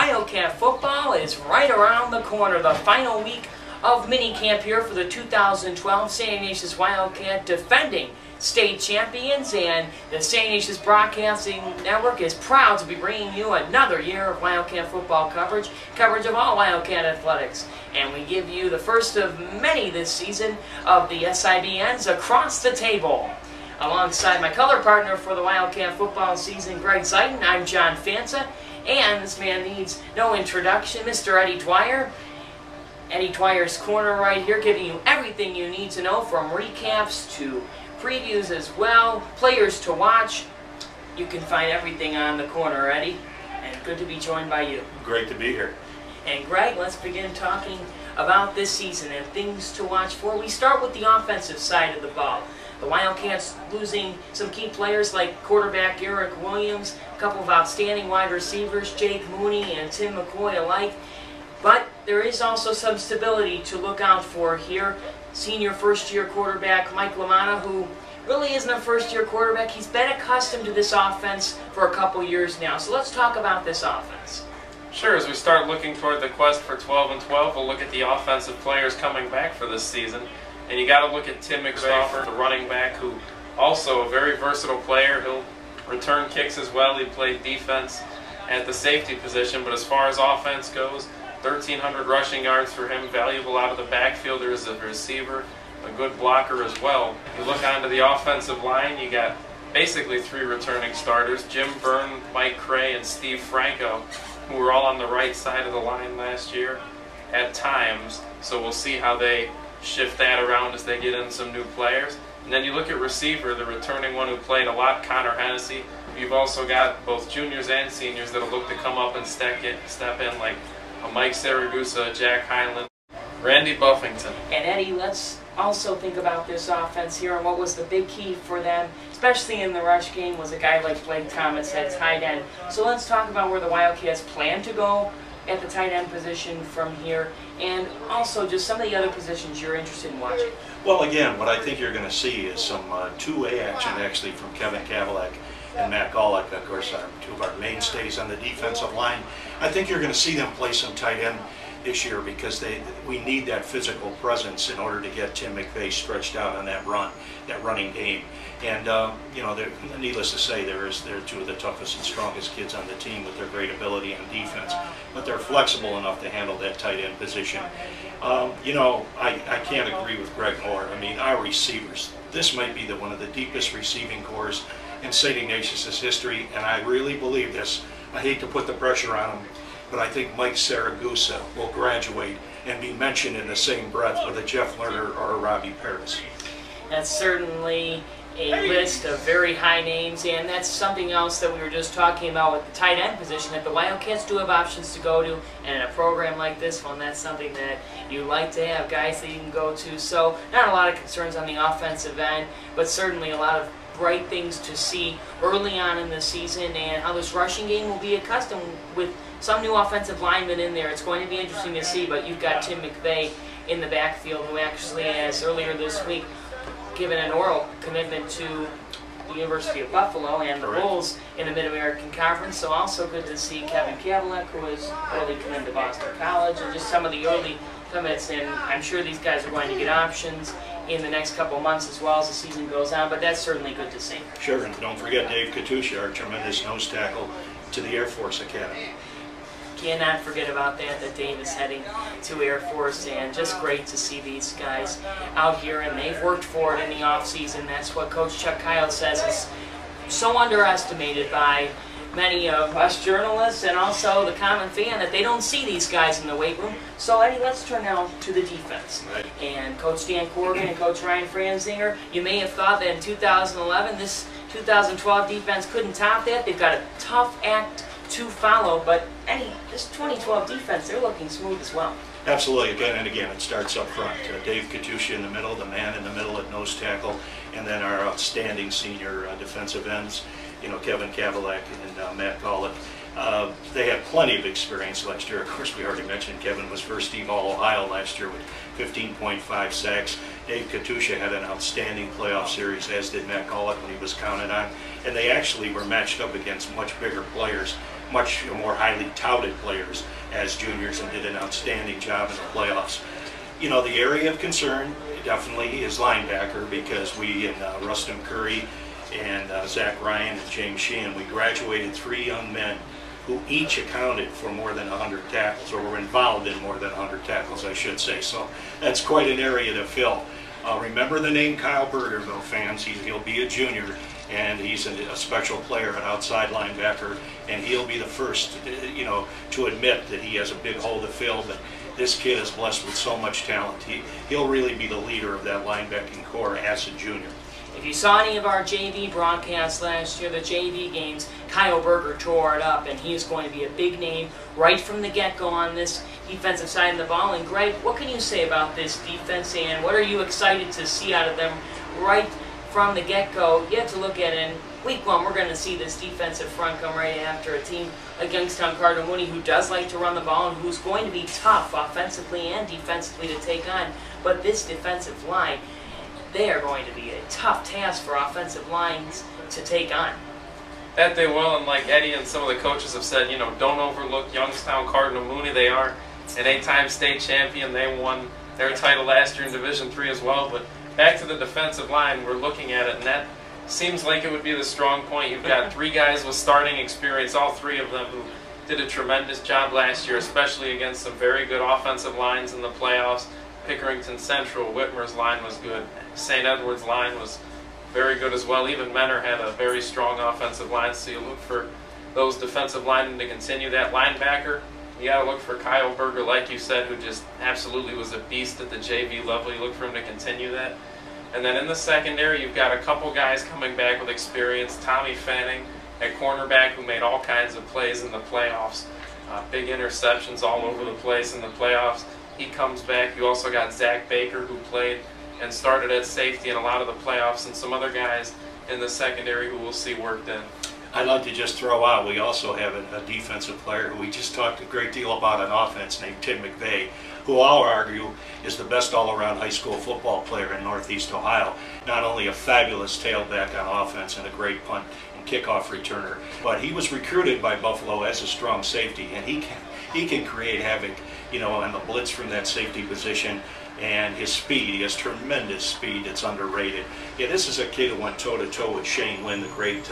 Wildcat football is right around the corner. The final week of minicamp here for the 2012 St. Ignatius Wildcat defending state champions, and the St. Ignatius Broadcasting Network is proud to be bringing you another year of Wildcat football coverage of all Wildcat athletics. And we give you the first of many this season of the SIBNs across the table. Alongside my color partner for the Wildcat football season, Greg Zeiton, I'm John Fanza, and this man needs no introduction, Mr. Eddie Dwyer. Eddie Dwyer's corner right here, giving you everything you need to know, from recaps to previews as well, players to watch. You can find everything on the corner, Eddie, and good to be joined by you. Great to be here. And Greg, let's begin talking about this season and things to watch for. We start with the offensive side of the ball. The Wildcats losing some key players like quarterback Eric Williams, a couple of outstanding wide receivers, Jake Mooney and Tim McCoy alike. But there is also some stability to look out for here. Senior first-year quarterback Mike LaManna, who really isn't a first-year quarterback. He's been accustomed to this offense for a couple years now. So let's talk about this offense. Sure, as we start looking toward the quest for 12 and 12, we'll look at the offensive players coming back for this season. And you got to look at Tim McVeigh, the running back, who also a very versatile player. He'll return kicks as well. He played defense at the safety position. But as far as offense goes, 1,300 rushing yards for him, valuable out of the backfield as a receiver, a good blocker as well. You look onto the offensive line, you got basically 3 returning starters, Jim Byrne, Mike Cray, and Steve Franco, who were all on the right side of the line last year at times. So we'll see how they shift that around as they get in some new players. And then you look at receiver, the returning one who played a lot, Connor Hennessy. You've also got both juniors and seniors that'll look to come up and step in, like Mike Saragusa, Jack Heinlein, Randy Buffington. And Eddie, let's also think about this offense here, and what was the big key for them, especially in the rush game, was a guy like Blake Thomas at tight end. So let's talk about where the Wildcats plan to go at the tight end position from here, and also just some of the other positions you're interested in watching. Well, again, what I think you're going to see is some two-way action actually from Kevin Kavalek and Matt Golick, of course, two of our mainstays on the defensive line. I think you're going to see them play some tight end this year because we need that physical presence in order to get Tim McVeigh stretched out on that running game. And you know, needless to say, they're 2 of the toughest and strongest kids on the team with their great ability on defense. But they're flexible enough to handle that tight end position. You know, I can't agree with Greg more. I mean, our receivers, this might be one of the deepest receiving corps in St. Ignatius' history, and I really believe this. I hate to put the pressure on him, but I think Mike Saragusa will graduate and be mentioned in the same breath with a Jeff Lerner or a Robbie Paris. That's certainly a list of very high names, and that's something else that we were just talking about with the tight end position, that the Wildcats do have options to go to, and in a program like this one, that's something that you like to have, guys that you can go to. So not a lot of concerns on the offensive end, but certainly a lot of bright things to see early on in the season, and how this rushing game will be accustomed with some new offensive linemen in there. It's going to be interesting to see, but you've got Tim McVeigh in the backfield, who actually has earlier this week given an oral commitment to the University of Buffalo and the Bulls in the Mid-American Conference. So also good to see Kevin Kavalek, who is early committed to Boston College, and just some of the early commits, and I'm sure these guys are going to get options in the next couple of months as well as the season goes on, but that's certainly good to see. Sure, and don't forget Dave Katusha, our tremendous nose tackle, to the Air Force Academy. Cannot forget about that Dave is heading to Air Force, and just great to see these guys out here, and they've worked for it in the off-season. That's what Coach Chuck Kyle says is so underestimated by many of us journalists and also the common fan, that they don't see these guys in the weight room. So Eddie, let's turn now to the defense. Right. And Coach Dan Corrigan and Coach Ryan Franzinger, you may have thought that in 2011 this 2012 defense couldn't top that. They've got a tough act to follow, but Eddie, this 2012 defense, they're looking smooth as well. Absolutely. Again and again, it starts up front. Dave Katusha in the middle, the man in the middle at nose tackle, and then our outstanding senior defensive ends, you know, Kevin Kavalek and Matt Golick. They had plenty of experience last year. Of course, we already mentioned Kevin was first team All-Ohio last year with 15.5 sacks. Dave Katusha had an outstanding playoff series, as did Matt Golick when he was counted on. And they actually were matched up against much bigger players much more highly touted players as juniors and did an outstanding job in the playoffs. You know, the area of concern definitely is linebacker, because we in Rustin Curry and Zach Ryan and James Sheehan, we graduated 3 young men who each accounted for more than 100 tackles, or were involved in more than 100 tackles, I should say. So that's quite an area to fill. Remember the name Kyle Berger, though, fans. He'll be a junior, and he's a special player, an outside linebacker, and he'll be the first, you know, to admit that he has a big hole to fill. But this kid is blessed with so much talent. He'll really be the leader of that linebacking core as a junior. If you saw any of our JV broadcasts last year, the JV games, Kyle Berger tore it up, and he is going to be a big name right from the get-go on this defensive side of the ball. And Greg, what can you say about this defense, and what are you excited to see out of them right from the get-go? You have to look at it in week 1. We're going to see this defensive front come right after a team like Youngstown Cardinal Mooney, who does like to run the ball and who's going to be tough offensively and defensively to take on. But this defensive line, they are going to be a tough task for offensive lines to take on. That they will, and like Eddie and some of the coaches have said, you know, don't overlook Youngstown Cardinal Mooney. They are an 8-time state champion. They won their title last year in Division III as well. But back to the defensive line, we're looking at it, and that seems like it would be the strong point. You've got 3 guys with starting experience, all 3 of them who did a tremendous job last year, especially against some very good offensive lines in the playoffs. Pickerington Central, Whitmer's line was good. St. Edward's line was very good as well. Even Menor had a very strong offensive line, so you look for those defensive linemen to continue that. Linebacker, you got to look for Kyle Berger, like you said, who just absolutely was a beast at the JV level. You look for him to continue that. And then in the secondary, you've got a couple guys coming back with experience. Tommy Fanning at cornerback, who made all kinds of plays in the playoffs. Big interceptions all over the place in the playoffs. He comes back. You also got Zach Baker, who played and started at safety in a lot of the playoffs, and some other guys in the secondary who we'll see worked in. I'd like to just throw out, we also have a defensive player who we just talked a great deal about on offense, named Tim McVeigh, who I'll argue is the best all-around high school football player in Northeast Ohio. Not only a fabulous tailback on offense and a great punt and kickoff returner, but he was recruited by Buffalo as a strong safety, and he can create havoc, you know, on the blitz from that safety position. And his speed, he has tremendous speed. It's underrated. Yeah, this is a kid who went toe-to-toe with Shane Lynn, the great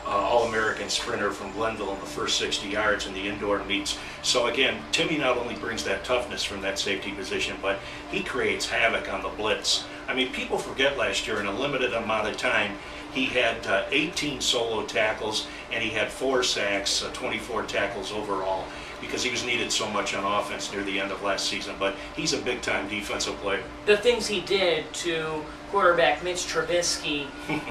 All-American sprinter from Glenville in the first 60 yards in the indoor meets. So again, Timmy not only brings that toughness from that safety position, but he creates havoc on the blitz. I mean, people forget last year in a limited amount of time, he had 18 solo tackles, and he had 4 sacks, 24 tackles overall, because he was needed so much on offense near the end of last season. But he's a big-time defensive player. The things he did to quarterback Mitch Trubisky,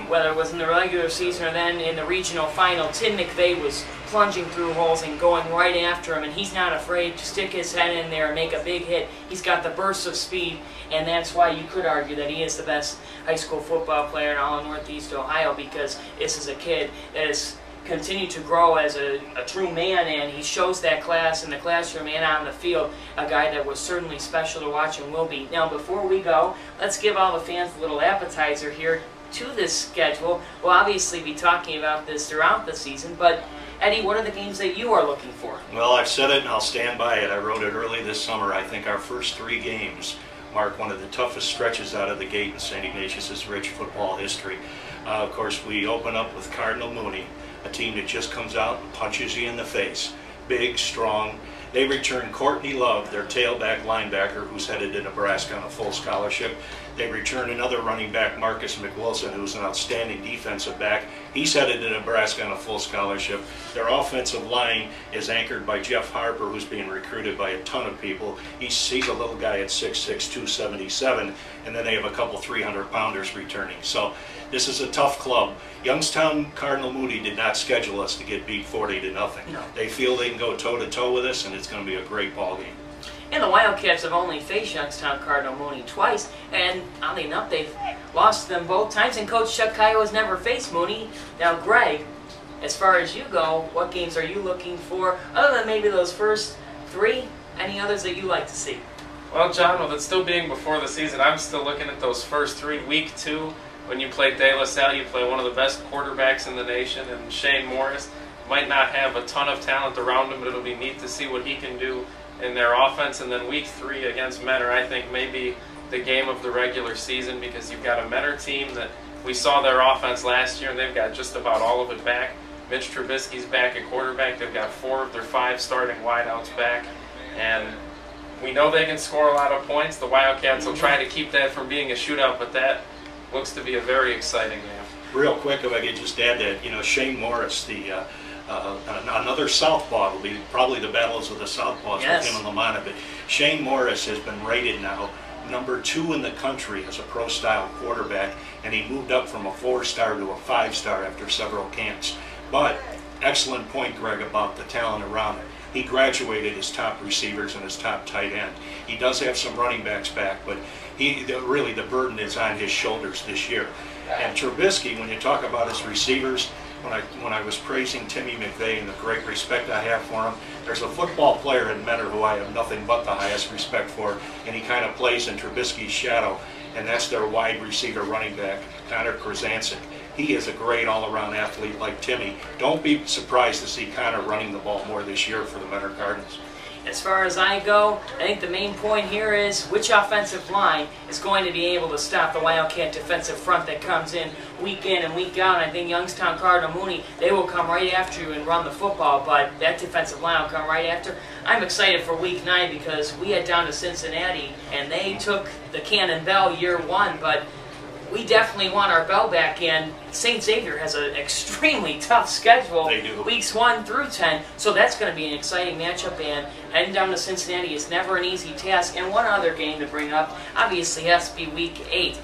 whether it was in the regular season or then in the regional final, Tim McVeigh was plunging through holes and going right after him, and he's not afraid to stick his head in there and make a big hit. He's got the burst of speed, and that's why you could argue that he is the best high school football player in all of Northeast Ohio, because this is a kid that is continue to grow as a true man, and he shows that class in the classroom and on the field, a guy that was certainly special to watch and will be. Now, before we go, let's give all the fans a little appetizer here to this schedule. We'll obviously be talking about this throughout the season, but Eddie, what are the games that you are looking for? Well, I've said it and I'll stand by it. I wrote it early this summer. I think our first 3 games mark one of the toughest stretches out of the gate in St. Ignatius' rich football history. Of course, we open up with Cardinal Mooney, a team that just comes out and punches you in the face. Big, strong. They return Courtney Love, their tailback linebacker, who's headed to Nebraska on a full scholarship. They return another running back, Marcus McWilson, who's an outstanding defensive back. He's headed to Nebraska on a full scholarship. Their offensive line is anchored by Jeff Harper, who's being recruited by a ton of people. He's a little guy at 6'6", 277, and then they have a couple 300-pounders returning. So this is a tough club. Youngstown Cardinal Mooney did not schedule us to get beat 40-0. No. They feel they can go toe-to-toe with us, and it's going to be a great ball game. And the Wildcats have only faced Youngstown Cardinal Mooney twice, and oddly enough, they've lost them both times, and Coach Chuck Kyle has never faced Mooney. Now, Greg, as far as you go, what games are you looking for, other than maybe those first 3? Any others that you like to see? Well, John, with it still being before the season, I'm still looking at those first 3. Week 2, when you play De La Salle, you play one of the best quarterbacks in the nation, and Shane Morris. might not have a ton of talent around him, but it'll be neat to see what he can do in their offense. And then week 3 against Mentor, I think, may be the game of the regular season, because you've got a Mentor team that we saw their offense last year, and they've got just about all of it back. Mitch Trubisky's back at quarterback. They've got 4 of their 5 starting wideouts back. And we know they can score a lot of points. The Wildcats will try to keep that from being a shootout, but that looks to be a very exciting game. Real quick, if I could just add that, you know, Shane Morris, the another southpaw, will be probably the battles of the southpaws with him and Lamanna, but Shane Morris has been rated now number 2 in the country as a pro-style quarterback, and he moved up from a 4-star to a 5-star after several camps. But excellent point, Greg, about the talent around him. He graduated his top receivers and his top tight end. He does have some running backs back, but really the burden is on his shoulders this year. And Trubisky, when you talk about his receivers, when I was praising Timmy McVeigh and the great respect I have for him, there's a football player in Mentor who I have nothing but the highest respect for, and he kind of plays in Trubisky's shadow, and that's their wide receiver running back, Connor Krasancic. He is a great all-around athlete like Timmy. Don't be surprised to see Connor running the ball more this year for the Mentor Cardinals. As far as I go, I think the main point here is which offensive line is going to be able to stop the Wildcat defensive front that comes in and week out. And I think Youngstown, Cardinal, Mooney, they will come right after you and run the football, but that defensive line will come right after. I'm excited for week 9 because we head down to Cincinnati and they took the Cannon Bell year 1, but we definitely want our bell back in. St. Xavier has an extremely tough schedule, they do. weeks 1 through 10, so that's going to be an exciting matchup, and heading down to Cincinnati is never an easy task. And one other game to bring up, obviously has to be week 8.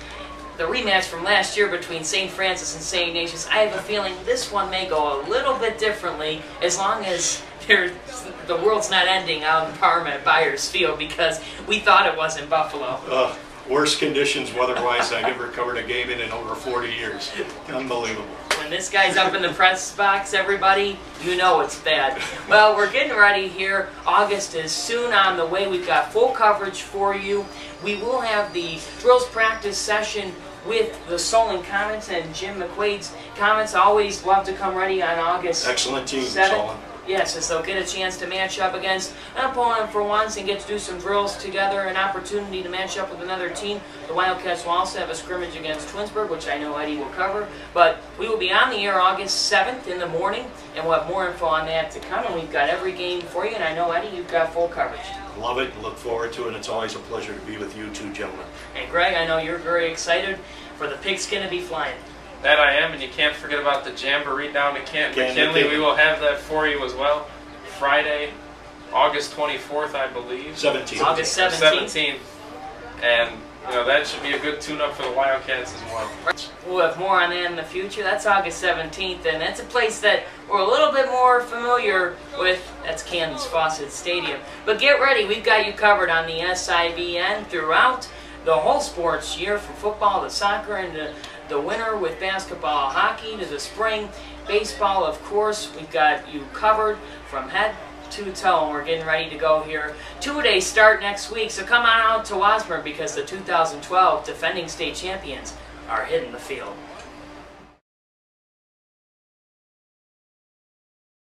The rematch from last year between St. Francis and St. Ignatius, I have a feeling this one may go a little bit differently as long as the world's not ending out in Parma at Byers Field, because we thought it was in Buffalo. Worst conditions weather-wise I've ever covered a game in over 40 years. Unbelievable. When this guy's up in the press box, everybody, you know it's bad. Well, we're getting ready here. August is soon on the way. We've got full coverage for you. We will have the drills practice session with the Solon comments and Jim McQuaid's comments. Always love to come ready on August 7th. Excellent team, Solon. Yes, as they'll get a chance to match up against an opponent for once and get to do some drills together, an opportunity to match up with another team. The Wildcats will also have a scrimmage against Twinsburg, which I know Eddie will cover. But we will be on the air August 7th in the morning, and we'll have more info on that to come. And we've got every game for you, and I know, Eddie, you've got full coverage. Love it. Look forward to it. It's always a pleasure to be with you two gentlemen. And Greg, I know you're very excited for the pigskin to be flying. That I am, and you can't forget about the Jamboree down to McKinley. We will have that for you as well. Friday, August 24th, I believe. 17th. August 17th. And you know that should be a good tune-up for the Wildcats as well. We'll have more on that in the future. That's August 17th, and that's a place that we're a little bit more familiar with. That's Kansas Fawcett Stadium. But get ready, we've got you covered on the SIBN throughout the whole sports year, from football to soccer and the winter with basketball, hockey to the spring, baseball, of course. We've got you covered from head to toe, and we're getting ready to go here. Two-a-days start next week, so come on out to Wasburg because the 2012 defending state champions are hitting the field.